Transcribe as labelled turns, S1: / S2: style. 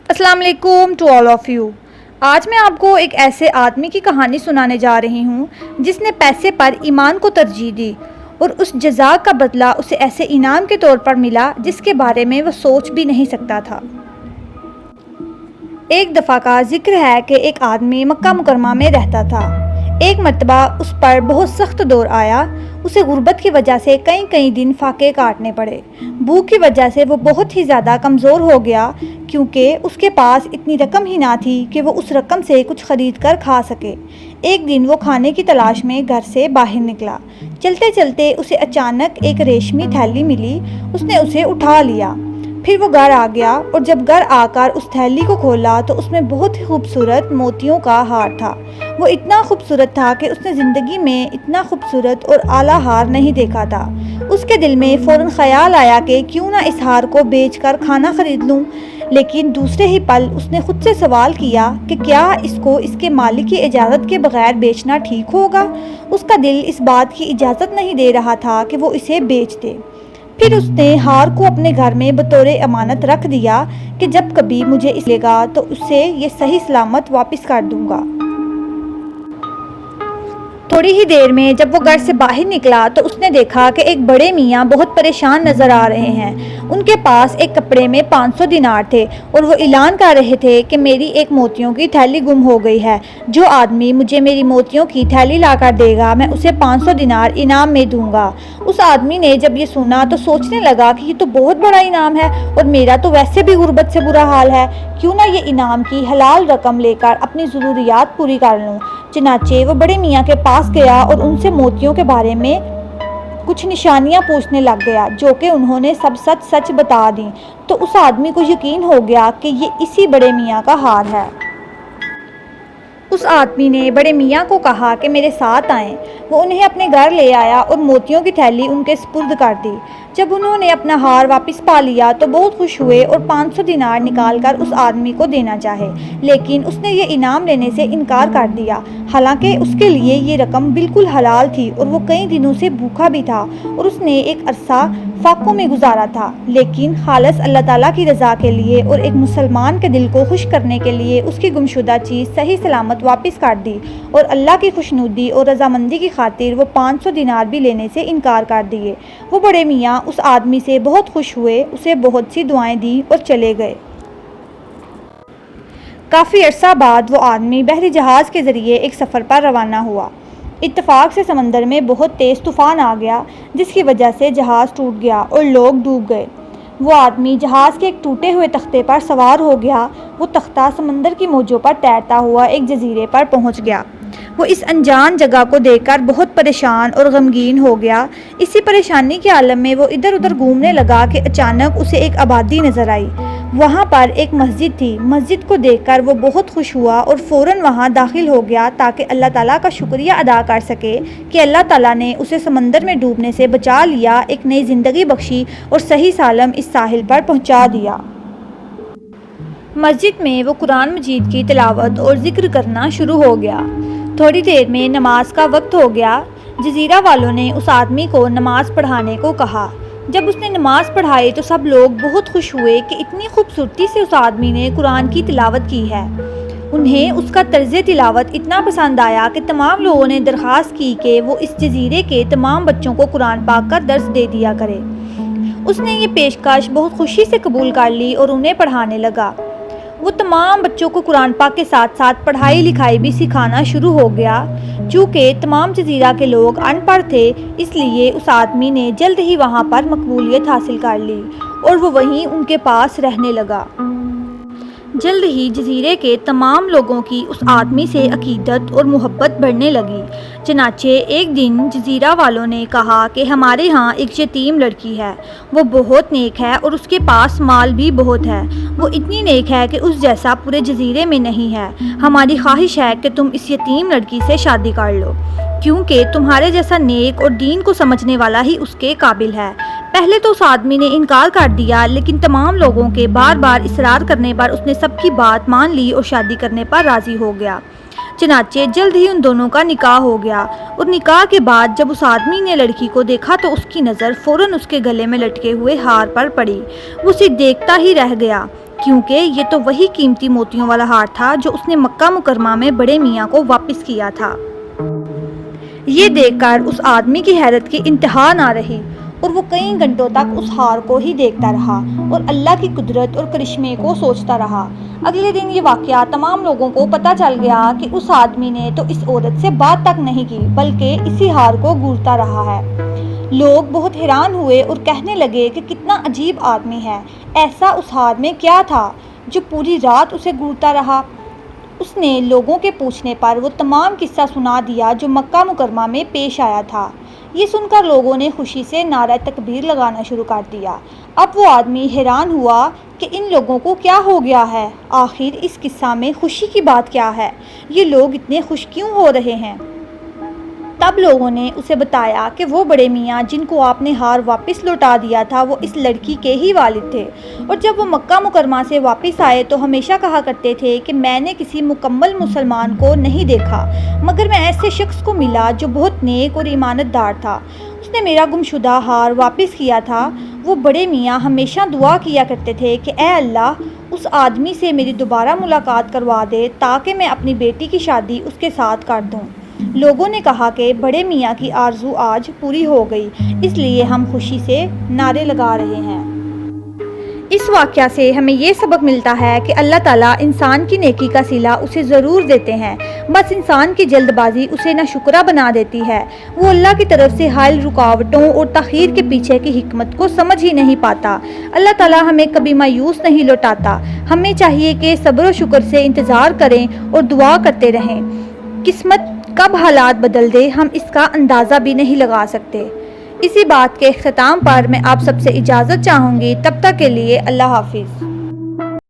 S1: السلام علیکم to all of you. آج میں آپ کو ایک ایسے آدمی کی کہانی سنانے جا رہی ہوں جس نے پیسے پر ایمان کو ترجیح دی اور اس جزا کا بدلہ اسے ایسے انعام کے طور پر ملا جس کے بارے میں وہ سوچ بھی نہیں سکتا تھا۔ ایک دفعہ کا ذکر ہے کہ ایک آدمی مکہ مکرمہ میں رہتا تھا۔ ایک مرتبہ اس پر بہت سخت دور آیا۔ اسے غربت کی وجہ سے کئی دن فاقے کاٹنے پڑے۔ بھوک کی وجہ سے وہ بہت ہی زیادہ کمزور ہو گیا کیونکہ اس کے پاس اتنی رقم ہی نہ تھی کہ وہ اس رقم سے کچھ خرید کر کھا سکے۔ ایک دن وہ کھانے کی تلاش میں گھر سے باہر نکلا۔ چلتے چلتے اسے اچانک ایک ریشمی تھیلی ملی۔ اس نے اسے اٹھا لیا۔ پھر وہ گھر آ گیا اور جب گھر آ کر اس تھیلی کو کھولا تو اس میں بہت ہی خوبصورت موتیوں کا ہار تھا۔ وہ اتنا خوبصورت تھا کہ اس نے زندگی میں اتنا خوبصورت اور اعلیٰ ہار نہیں دیکھا تھا۔ اس کے دل میں فوراً خیال آیا کہ کیوں نہ اس ہار کو بیچ کر کھانا خرید لوں، لیکن دوسرے ہی پل اس نے خود سے سوال کیا کہ کیا اس کو اس کے مالک کی اجازت کے بغیر بیچنا ٹھیک ہوگا؟ اس کا دل اس بات کی اجازت نہیں دے رہا تھا کہ وہ اسے بیچ دے۔ پھر اس نے ہار کو اپنے گھر میں بطور امانت رکھ دیا کہ جب کبھی مجھے اس لے گا تو اسے یہ صحیح سلامت واپس کر دوں گا۔ تھوڑی ہی دیر میں جب وہ گھر سے باہر نکلا تو اس نے دیکھا کہ ایک بڑے میاں بہت پریشان نظر آ رہے ہیں۔ ان کے پاس ایک کپڑے میں 500 دینار تھے اور وہ اعلان کر رہے تھے کہ میری ایک موتیوں کی تھیلی گم ہو گئی ہے۔ جو آدمی مجھے میری موتیوں کی تھیلی لا کر دے گا میں اسے 500 دینار انعام میں دوں گا۔ اس آدمی نے جب یہ سنا تو سوچنے لگا کہ یہ تو بہت بڑا انعام ہے اور میرا تو ویسے بھی غربت سے برا حال ہے، کیوں نہ یہ انعام کی حلال رقم لے کر اپنی ضروریات پوری کر لوں۔ چنانچہ وہ بڑے میاں کے پاس گیا اور ان سے موتیوں کے بارے میں کچھ نشانیاں پوچھنے لگ گیا جو کہ انہوں نے سب سچ بتا دیں۔ تو اس آدمی کو یقین ہو گیا کہ یہ اسی بڑے میاں کا ہار ہے۔ اس آدمی نے بڑے میاں کو کہا کہ میرے ساتھ آئیں۔ وہ انہیں اپنے گھر لے آیا اور موتیوں کی تھیلی ان کے سپرد کر دی۔ جب انہوں نے اپنا ہار واپس پا لیا تو بہت خوش ہوئے اور 500 دینار نکال کر اس آدمی کو دینا چاہے، لیکن اس نے یہ انعام لینے سے انکار کر دیا، حالانکہ اس کے لیے یہ رقم بالکل حلال تھی اور وہ کئی دنوں سے بھوکا بھی تھا اور اس نے ایک عرصہ فاقوں میں گزارا تھا، لیکن خالص اللہ تعالیٰ کی رضا کے لیے اور ایک مسلمان کے دل کو خوش کرنے کے لیے اس کی گمشدہ چیز صحیح سلامت واپس کر دی اور اللہ کی خوشنودی اور رضامندی کی خاطر وہ 500 دینار بھی لینے سے انکار کر دیے۔ وہ بڑے میاں اس آدمی سے بہت خوش ہوئے، اسے بہت سی دعائیں دیں اور چلے گئے۔ کافی عرصہ بعد وہ آدمی بحری جہاز کے ذریعے ایک سفر پر روانہ ہوا۔ اتفاق سے سمندر میں بہت تیز طوفان آ گیا جس کی وجہ سے جہاز ٹوٹ گیا اور لوگ ڈوب گئے۔ وہ آدمی جہاز کے ایک ٹوٹے ہوئے تختے پر سوار ہو گیا۔ وہ تختہ سمندر کی موجوں پر تیرتا ہوا ایک جزیرے پر پہنچ گیا۔ وہ اس انجان جگہ کو دیکھ کر بہت پریشان اور غمگین ہو گیا۔ اسی پریشانی کے عالم میں وہ ادھر ادھر گھومنے لگا کہ اچانک اسے ایک آبادی نظر آئی۔ وہاں پر ایک مسجد تھی۔ مسجد کو دیکھ کر وہ بہت خوش ہوا اور فوراً وہاں داخل ہو گیا تاکہ اللہ تعالیٰ کا شکریہ ادا کر سکے کہ اللہ تعالیٰ نے اسے سمندر میں ڈوبنے سے بچا لیا، ایک نئی زندگی بخشی اور صحیح سالم اس ساحل پر پہنچا دیا۔ مسجد میں وہ قرآن مجید کی تلاوت اور ذکر کرنا شروع ہو گیا۔ تھوڑی دیر میں نماز کا وقت ہو گیا۔ جزیرہ والوں نے اس آدمی کو نماز پڑھانے کو کہا۔ جب اس نے نماز پڑھائی تو سب لوگ بہت خوش ہوئے کہ اتنی خوبصورتی سے اس آدمی نے قرآن کی تلاوت کی ہے۔ انہیں اس کا طرز تلاوت اتنا پسند آیا کہ تمام لوگوں نے درخواست کی کہ وہ اس جزیرے کے تمام بچوں کو قرآن پاک کا درس دے دیا کرے۔ اس نے یہ پیشکش بہت خوشی سے قبول کر لی اور انہیں پڑھانے لگا۔ وہ تمام بچوں کو قرآن پاک کے ساتھ ساتھ پڑھائی لکھائی بھی سکھانا شروع ہو گیا۔ چونکہ تمام جزیرہ کے لوگ ان پڑھ تھے اس لیے اس آدمی نے جلد ہی وہاں پر مقبولیت حاصل کر لی اور وہ وہیں ان کے پاس رہنے لگا۔ جلد ہی جزیرے کے تمام لوگوں کی اس آدمی سے عقیدت اور محبت بڑھنے لگی۔ چنانچہ ایک دن جزیرہ والوں نے کہا کہ ہمارے ہاں ایک یتیم لڑکی ہے، وہ بہت نیک ہے اور اس کے پاس مال بھی بہت ہے۔ وہ اتنی نیک ہے کہ اس جیسا پورے جزیرے میں نہیں ہے۔ ہماری خواہش ہے کہ تم اس یتیم لڑکی سے شادی کر لو، کیونکہ تمہارے جیسا نیک اور دین کو سمجھنے والا ہی اس کے قابل ہے۔ پہلے تو اس آدمی نے انکار کر دیا، لیکن تمام لوگوں کے بار بار اصرار کرنے پر اس نے سب کی بات مان لی اور شادی کرنے پر راضی ہو گیا۔ چنانچہ جلد ہی ان دونوں کا نکاح ہو گیا اور نکاح کے بعد جب اس آدمی نے لڑکی کو دیکھا تو اس کی نظر فوراً اس کے گلے میں لٹکے ہوئے ہار پر پڑی۔ وہ اسے دیکھتا ہی رہ گیا کیونکہ یہ تو وہی قیمتی موتیوں والا ہار تھا جو اس نے مکہ مکرمہ میں بڑے میاں کو واپس کیا تھا۔ یہ دیکھ کر اس آدمی کی حیرت کی انتہا نہ رہی اور وہ کئی گھنٹوں تک اس ہار کو ہی دیکھتا رہا اور اللہ کی قدرت اور کرشمے کو سوچتا رہا۔ اگلے دن یہ واقعہ تمام لوگوں کو پتہ چل گیا کہ اس آدمی نے تو اس عورت سے بات تک نہیں کی بلکہ اسی ہار کو گھورتا رہا ہے۔ لوگ بہت حیران ہوئے اور کہنے لگے کہ کتنا عجیب آدمی ہے، ایسا اس ہار میں کیا تھا جو پوری رات اسے گھورتا رہا۔ اس نے لوگوں کے پوچھنے پر وہ تمام قصہ سنا دیا جو مکہ مکرمہ میں پیش آیا تھا۔ یہ سن کر لوگوں نے خوشی سے نعرہ تکبیر لگانا شروع کر دیا۔ اب وہ آدمی حیران ہوا کہ ان لوگوں کو کیا ہو گیا ہے، آخر اس قصہ میں خوشی کی بات کیا ہے، یہ لوگ اتنے خوش کیوں ہو رہے ہیں؟ تب لوگوں نے اسے بتایا کہ وہ بڑے میاں جن کو آپ نے ہار واپس لوٹا دیا تھا وہ اس لڑکی کے ہی والد تھے، اور جب وہ مکہ مکرمہ سے واپس آئے تو ہمیشہ کہا کرتے تھے کہ میں نے کسی مکمل مسلمان کو نہیں دیکھا مگر میں ایسے شخص کو ملا جو بہت نیک اور ایمانت دار تھا، اس نے میرا گمشدہ ہار واپس کیا تھا۔ وہ بڑے میاں ہمیشہ دعا کیا کرتے تھے کہ اے اللہ اس آدمی سے میری دوبارہ ملاقات کروا دے تاکہ میں اپنی بیٹی کی شادی اس کے ساتھ کر دوں۔ لوگوں نے کہا کہ بڑے میاں کی آرزو آج پوری ہو گئی، اس لیے ہم خوشی سے نعرے لگا رہے ہیں۔ اس واقعہ سے ہمیں یہ سبق ملتا ہے کہ اللہ تعالیٰ انسان کی نیکی کا صلہ اسے ضرور دیتے ہیں، بس انسان کی جلد بازی اسے ناشکرا بنا دیتی ہے۔ وہ اللہ کی طرف سے حائل رکاوٹوں اور تاخیر کے پیچھے کی حکمت کو سمجھ ہی نہیں پاتا۔ اللہ تعالیٰ ہمیں کبھی مایوس نہیں لوٹاتا۔ ہمیں چاہیے کہ صبر و شکر سے انتظار کریں اور دعا کرتے رہیں۔ قسمت کب حالات بدل دے ہم اس کا اندازہ بھی نہیں لگا سکتے۔ اسی بات کے اختتام پر میں آپ سب سے اجازت چاہوں گی، تب تک کے لیے اللہ حافظ۔